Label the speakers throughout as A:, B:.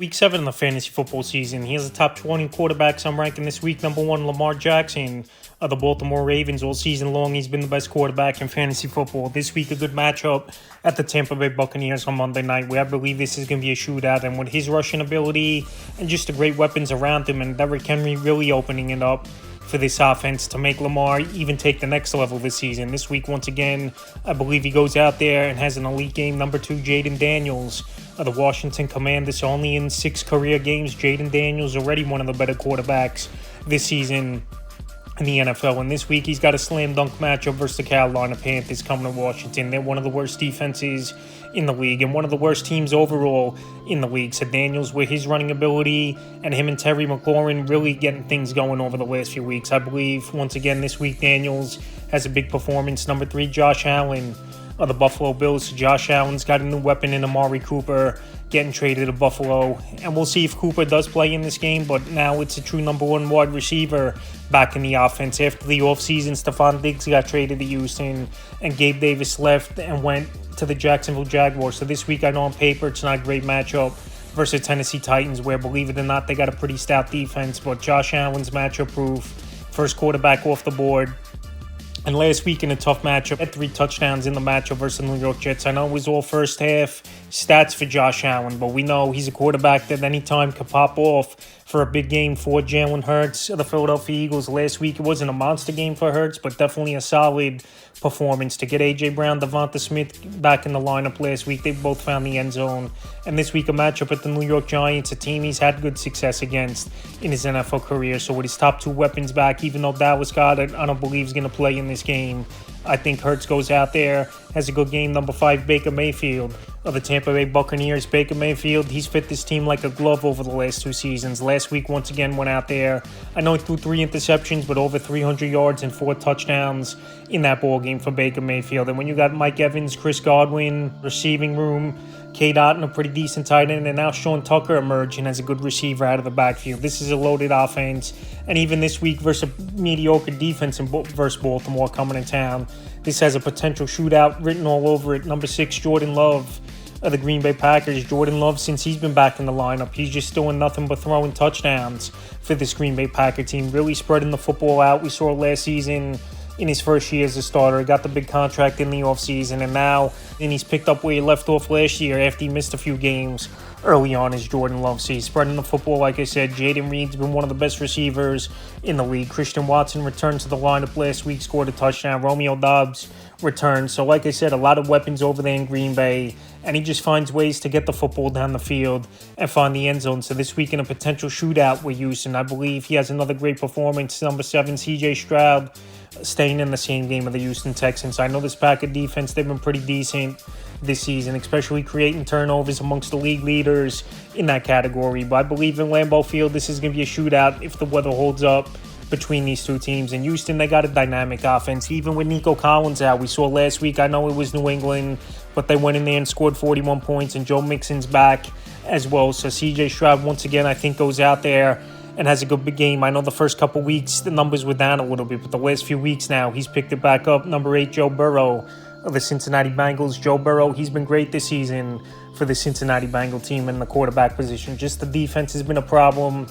A: Week 7 of the fantasy football season. Here's the top 20 quarterbacks I'm ranking this week. Number 1, Lamar Jackson of the Baltimore Ravens. All season long, he's been the best quarterback in fantasy football. This week, a good matchup at the Tampa Bay Buccaneers on Monday night, where I believe this is going to be a shootout. And with his rushing ability and just the great weapons around him, and Derrick Henry really opening it up for this offense to make Lamar even take the next level this season. This week, once again, I believe he goes out there and has an elite game. Number 2, Jaden Daniels of the Washington Commanders. Only in 6 career games, Jaden Daniels already one of the better quarterbacks this season in the NFL. And this week, he's got a slam dunk matchup versus the Carolina Panthers coming to Washington. They're one of the worst defenses in the league and one of the worst teams overall in the league. So Daniels, with his running ability and him and Terry McLaurin really getting things going over the last few weeks. I believe, once again, this week, Daniels has a big performance. Number 3, Josh Allen of the Buffalo Bills. So Josh Allen's got a new weapon in Amari Cooper getting traded to Buffalo. And we'll see if Cooper does play in this game, but now it's a true number 1 wide receiver back in the offense. After the offseason, Stephon Diggs got traded to Houston and Gabe Davis left and went to the Jacksonville Jaguars. So this week, I know on paper it's not a great matchup versus Tennessee Titans, where, believe it or not, they got a pretty stout defense. But Josh Allen's matchup proof, first quarterback off the board. And last week in a tough matchup, had 3 touchdowns in the matchup versus the New York Jets. I know it was all first half stats for Josh Allen, but we know he's a quarterback that anytime could pop off for a big game for Jalen Hurts of the Philadelphia Eagles. Last week, it wasn't a monster game for Hurts, but definitely a solid performance. To get A.J. Brown, Devonta Smith back in the lineup last week, they both found the end zone. And this week, a matchup at the New York Giants, a team he's had good success against in his NFL career. So with his top 2 weapons back, even though Dallas Goedert, I don't believe is going to play in this game, I think Hurts goes out there, has a good game. Number 5, Baker Mayfield of the Tampa Bay Buccaneers. Baker Mayfield, he's fit this team like a glove over the last 2 seasons. Last week, once again, went out there. I know he threw 3 interceptions, but over 300 yards and 4 touchdowns in that ball game for Baker Mayfield. And when you got Mike Evans, Chris Godwin, receiving room, K. Dotton, a pretty decent tight end, and now Sean Tucker emerging as a good receiver out of the backfield. This is a loaded offense, and even this week versus a mediocre defense versus Baltimore coming to town, this has a potential shootout written all over it. Number 6, Jordan Love of the Green Bay Packers. Jordan Love, since he's been back in the lineup, he's just doing nothing but throwing touchdowns for this Green Bay Packer team, really spreading the football out. We saw last season in his first year as a starter, got the big contract in the offseason, and now he's picked up where he left off last year after he missed a few games early on as Jordan Love. So he's spreading the football, like I said. Jaden Reed's been one of the best receivers in the league. Christian Watson returned to the lineup last week, scored a touchdown. Romeo Doubs returned. So like I said, a lot of weapons over there in Green Bay, and he just finds ways to get the football down the field and find the end zone. So this week in a potential shootout with Houston, I believe he has another great performance. Number 7, C.J. Stroud, staying in the same game of the Houston Texans. I know this Packer defense, they've been pretty decent this season, especially creating turnovers amongst the league leaders in that category. But I believe in Lambeau Field, this is going to be a shootout if the weather holds up between these 2 teams. In Houston, they got a dynamic offense. Even with Nico Collins out, we saw last week, I know it was New England, but they went in there and scored 41 points, and Joe Mixon's back as well. So C.J. Stroud, once again, I think goes out there and has a good big game. I know the first couple weeks, the numbers were down a little bit, but the last few weeks now, he's picked it back up. Number 8, Joe Burrow of the Cincinnati Bengals. Joe Burrow, he's been great this season for the Cincinnati Bengal team in the quarterback position. Just the defense has been a problem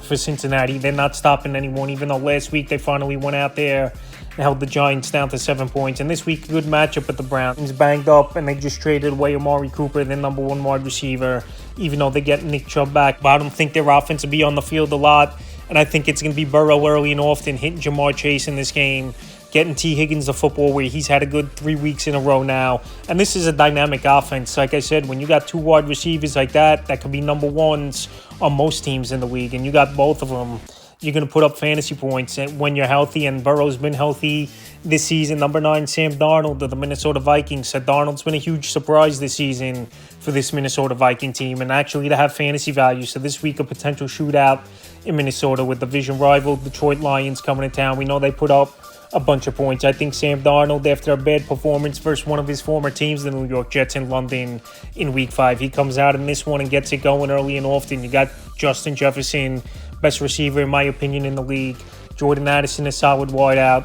A: for Cincinnati. They're not stopping anyone, even though last week they finally went out there and held the Giants down to 7 points. And this week, a good matchup with the Browns. Banged up, and they just traded away Amari Cooper, their number 1 wide receiver, even though they get Nick Chubb back. But I don't think their offense will be on the field a lot, and I think it's going to be Burrow early and often hitting Jamar Chase in this game, getting T. Higgins the football, where he's had a good 3 weeks in a row now. And this is a dynamic offense. Like I said, when you got 2 wide receivers like that could be number 1s on most teams in the league, and you got both of them, you're going to put up fantasy points when you're healthy, and Burrow's been healthy this season. Number 9, Sam Darnold of the Minnesota Vikings. So Darnold's been a huge surprise this season for this Minnesota Viking team, and actually to have fantasy value. So this week, a potential shootout in Minnesota with division rival Detroit Lions coming to town. We know they put up a bunch of points. I think Sam Darnold, after a bad performance versus one of his former teams, the New York Jets in London in Week 5, he comes out in this one and gets it going early and often. You got Justin Jefferson, best receiver in my opinion in the league. Jordan Addison, a solid wideout.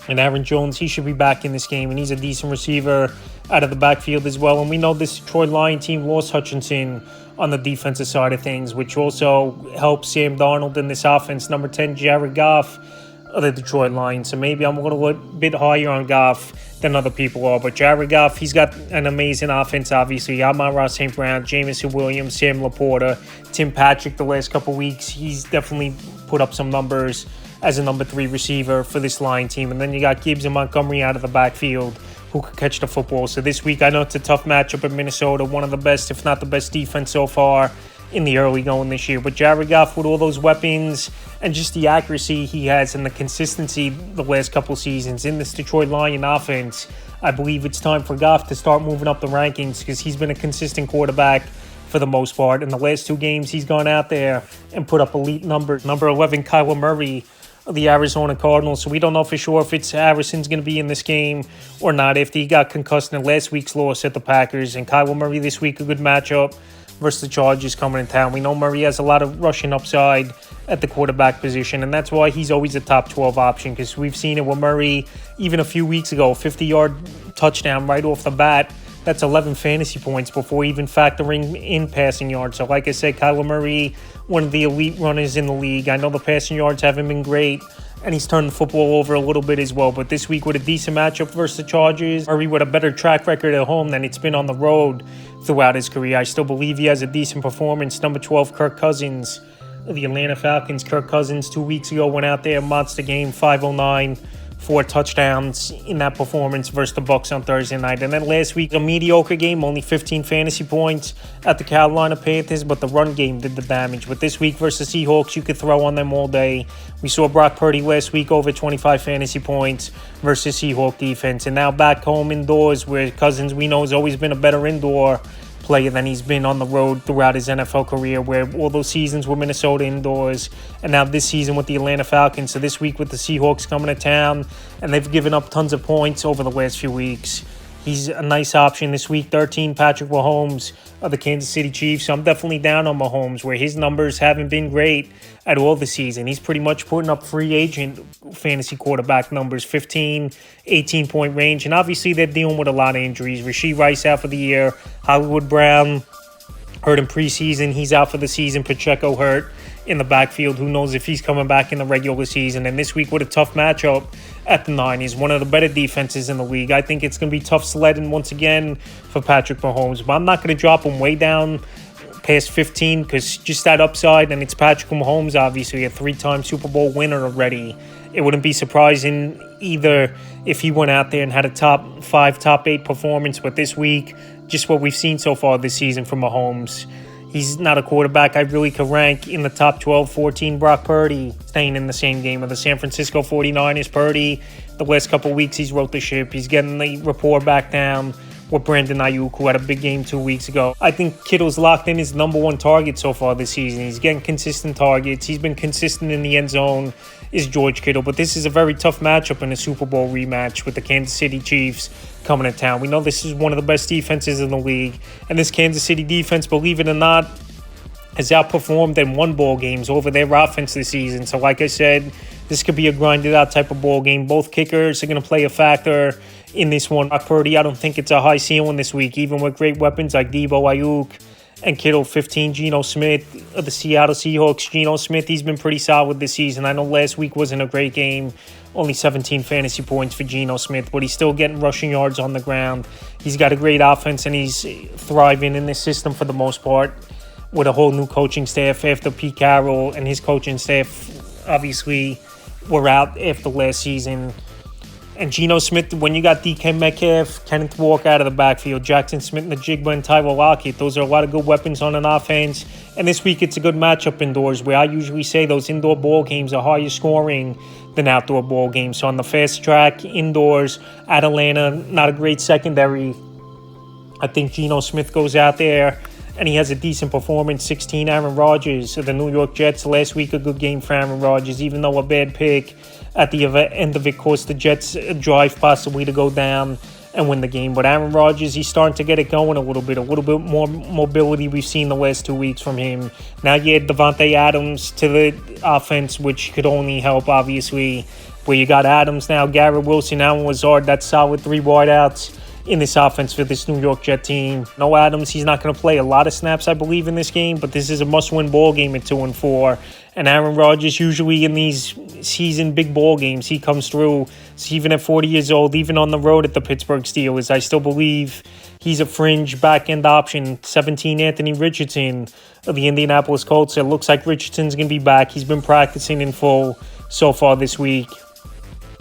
A: And Aaron Jones, he should be back in this game, and he's a decent receiver out of the backfield as well. And we know this Detroit Lion team lost Hutchinson on the defensive side of things, which also helps Sam Darnold in this offense. Number 10, Jared Goff of the Detroit Lions. So maybe I'm a little bit higher on Goff than other people are. But Jared Goff, he's got an amazing offense, obviously. Amon-Ra St. Brown, Jameson Williams, Sam Laporta, Tim Patrick the last couple weeks. He's definitely put up some numbers as a number 3 receiver for this Lion team. And then you got Gibbs and Montgomery out of the backfield who could catch the football. So this week, I know it's a tough matchup in Minnesota, one of the best, if not the best defense so far in the early going this year. But Jared Goff, with all those weapons and just the accuracy he has and the consistency the last couple seasons in this Detroit Lion offense, I believe it's time for Goff to start moving up the rankings because he's been a consistent quarterback for the most part. In the last 2 games, he's gone out there and put up elite numbers. Number 11, Kyler Murray of the Arizona Cardinals. So we don't know for sure if it's Harrison's going to be in this game or not after he got concussed in last week's loss at the Packers. And Kyler Murray this week, a good matchup versus the Chargers coming in town. We know Murray has a lot of rushing upside at the quarterback position, and that's why he's always a top 12 option, because we've seen it with Murray even a few weeks ago, 50-yard touchdown right off the bat. That's 11 fantasy points before even factoring in passing yards. So like I said, Kyler Murray, one of the elite runners in the league. I know the passing yards haven't been great, and he's turned the football over a little bit as well. But this week with a decent matchup versus the Chargers, Murray with a better track record at home than it's been on the road throughout his career. I still believe he has a decent performance. Number 12, Kirk Cousins of the Atlanta Falcons. Kirk Cousins 2 weeks ago went out there, monster game, 509. 4 touchdowns in that performance versus the Bucs on Thursday night. And then last week, a mediocre game, only 15 fantasy points at the Carolina Panthers, but the run game did the damage. But this week versus the Seahawks, you could throw on them all day. We saw Brock Purdy last week over 25 fantasy points versus Seahawks defense. And now back home indoors, where Cousins, we know, has always been a better indoor player than he's been on the road throughout his NFL career, where all those seasons were Minnesota indoors, and now this season with the Atlanta Falcons. So this week with the Seahawks coming to town, and they've given up tons of points over the last few weeks. He's a nice option this week. 13, Patrick Mahomes of the Kansas City Chiefs. So I'm definitely down on Mahomes, where his numbers haven't been great at all this season. He's pretty much putting up free agent fantasy quarterback numbers, 15, 18-point range. And obviously they're dealing with a lot of injuries. Rashee Rice out for the year. Hollywood Brown hurt in preseason. He's out for the season. Pacheco hurt in the backfield. Who knows if he's coming back in the regular season. And this week with a tough matchup at the 9, he's one of the better defenses in the league. I think it's going to be tough sledding once again for Patrick Mahomes. But I'm not going to drop him way down past 15 because just that upside, and it's Patrick Mahomes, obviously a 3-time Super Bowl winner already. It wouldn't be surprising either if he went out there and had a top 5, top 8 performance. But this week, just what we've seen so far this season from Mahomes, he's not a quarterback I really could rank in the top 12, 14. Brock Purdy staying in the same game of the San Francisco 49ers. Purdy, the last couple weeks, he's wrote the ship. He's getting the rapport back down with Brandon Ayuk, who had a big game 2 weeks ago. I think Kittle's locked in his number 1 target so far this season. He's getting consistent targets. He's been consistent in the end zone, is George Kittle. But this is a very tough matchup in a Super Bowl rematch with the Kansas City Chiefs coming to town. We know this is one of the best defenses in the league. And this Kansas City defense, believe it or not, has outperformed and won ball games over their offense this season. So like I said, this could be a grinded out type of ball game. Both kickers are going to play a factor in this one. Brock Purdy, I don't think it's a high ceiling this week, even with great weapons like Debo, Ayuk, and Kittle. 15, Geno Smith of the Seattle Seahawks. Geno Smith, he's been pretty solid this season. I know last week wasn't a great game, only 17 fantasy points for Geno Smith, but he's still getting rushing yards on the ground. He's got a great offense, and he's thriving in this system for the most part with a whole new coaching staff after Pete Carroll and his coaching staff obviously were out after last season. And Geno Smith, when you got DK Metcalf, Kenneth Walker out of the backfield, Jackson Smith and the Jigba and Tyler Lockett, those are a lot of good weapons on an offense. And this week it's a good matchup indoors, where I usually say those indoor ball games are higher scoring than outdoor ball games. So on the fast track indoors at Atlanta, not a great secondary. I think Geno Smith goes out there and he has a decent performance. 16, Aaron Rodgers of the New York Jets. Last week, a good game for Aaron Rodgers, even though a bad pick at the end of it cost the Jets a drive possibly to go down and win the game. But Aaron Rodgers, he's starting to get it going a little bit more mobility we've seen the last 2 weeks from him. Now you add Devontae Adams to the offense, which could only help, obviously, where you got Adams now, Garrett Wilson, Allen Lazard, that's solid 3 wideouts in this offense for this New York Jet team. No Adams, he's not going to play a lot of snaps, I believe, in this game, but this is a must-win ball game at 2-4. And Aaron Rodgers, usually in these season big ball games, he comes through. So even at 40 years old, even on the road at the Pittsburgh Steelers, I still believe he's a fringe back-end option. 17, Anthony Richardson of the Indianapolis Colts. It looks like Richardson's going to be back. He's been practicing in full so far this week.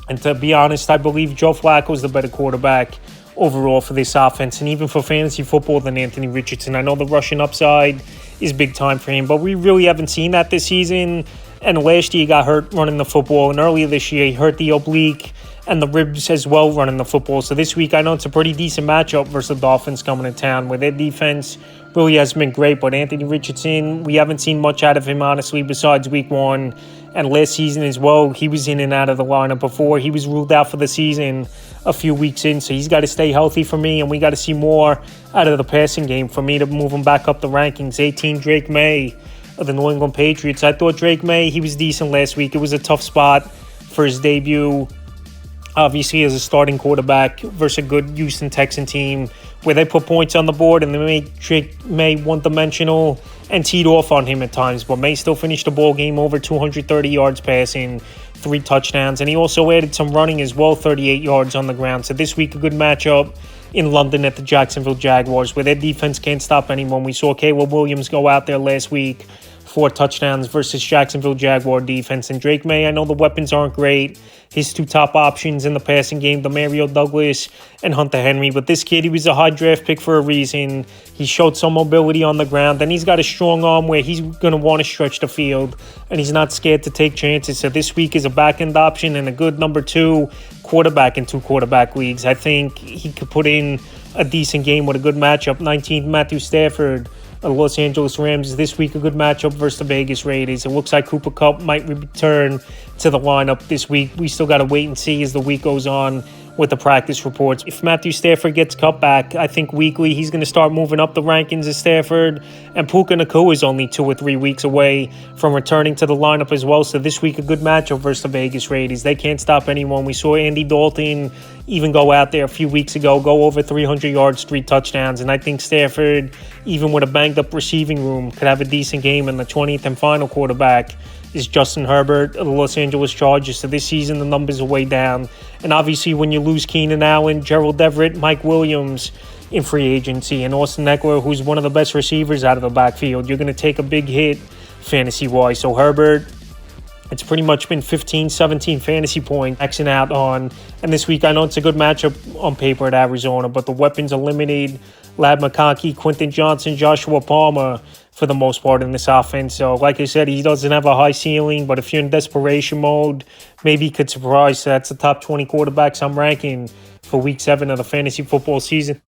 A: And to be honest, I believe Joe Flacco's the better quarterback overall for this offense, and even for fantasy football, than Anthony Richardson. I know the rushing upside is big time for him, but we really haven't seen that this season. And last year he got hurt running the football, and earlier this year he hurt the oblique and the ribs as well running the football. So this week I know it's a pretty decent matchup versus the Dolphins coming to town, where their defense really hasn't been great. But Anthony Richardson, we haven't seen much out of him, honestly, besides week 1. And last season as well, he was in and out of the lineup before. He was ruled out for the season a few weeks in, so he's got to stay healthy for me, and we got to see more out of the passing game for me to move him back up the rankings. 18, Drake May of the New England Patriots. I thought Drake May, he was decent last week. It was a tough spot for his debut, obviously, as a starting quarterback versus a good Houston Texan team where they put points on the board and they made Drake May one-dimensional and teed off on him at times. But May still finished the ball game over 230 yards passing, 3 touchdowns. And he also added some running as well, 38 yards on the ground. So this week, a good matchup in London at the Jacksonville Jaguars, where their defense can't stop anyone. We saw Caleb Williams go out there last week, 4 touchdowns versus Jacksonville Jaguar defense. And Drake May, I know the weapons aren't great. His 2 top options in the passing game, Demario Douglas and Hunter Henry. But this kid, he was a high draft pick for a reason. He showed some mobility on the ground, and he's got a strong arm where he's going to want to stretch the field, and he's not scared to take chances. So this week is a back-end option and a good number 2 quarterback in 2 quarterback leagues. I think he could put in a decent game with a good matchup. 19th, Matthew Stafford of the Los Angeles Rams. This week, a good matchup versus the Vegas Raiders. It looks like Cooper Kupp might return to the lineup this week. We still got to wait and see as the week goes on with the practice reports. If Matthew Stafford gets cut back, I think weekly he's going to start moving up the rankings as Stafford. And Puka Nacua is only 2 or 3 weeks away from returning to the lineup as well. So this week, a good matchup versus the Vegas Raiders. They can't stop anyone. We saw Andy Dalton even go out there a few weeks ago, go over 300 yards, 3 touchdowns. And I think Stafford, even with a banged-up receiving room, could have a decent game. And the 20th and final quarterback is Justin Herbert of the Los Angeles Chargers. So this season, the numbers are way down. And obviously, when you lose Keenan Allen, Gerald Everett, Mike Williams in free agency, and Austin Eckler, who's one of the best receivers out of the backfield, you're going to take a big hit fantasy-wise. So Herbert, it's pretty much been 15, 17 fantasy points maxing out on. And this week, I know it's a good matchup on paper at Arizona, but the weapons are limited. Lad McConkey, Quentin Johnson, Joshua Palmer for the most part in this offense. So, like I said, he doesn't have a high ceiling, but if you're in desperation mode, maybe he could surprise. So that's the top 20 quarterbacks I'm ranking for Week 7 of the fantasy football season.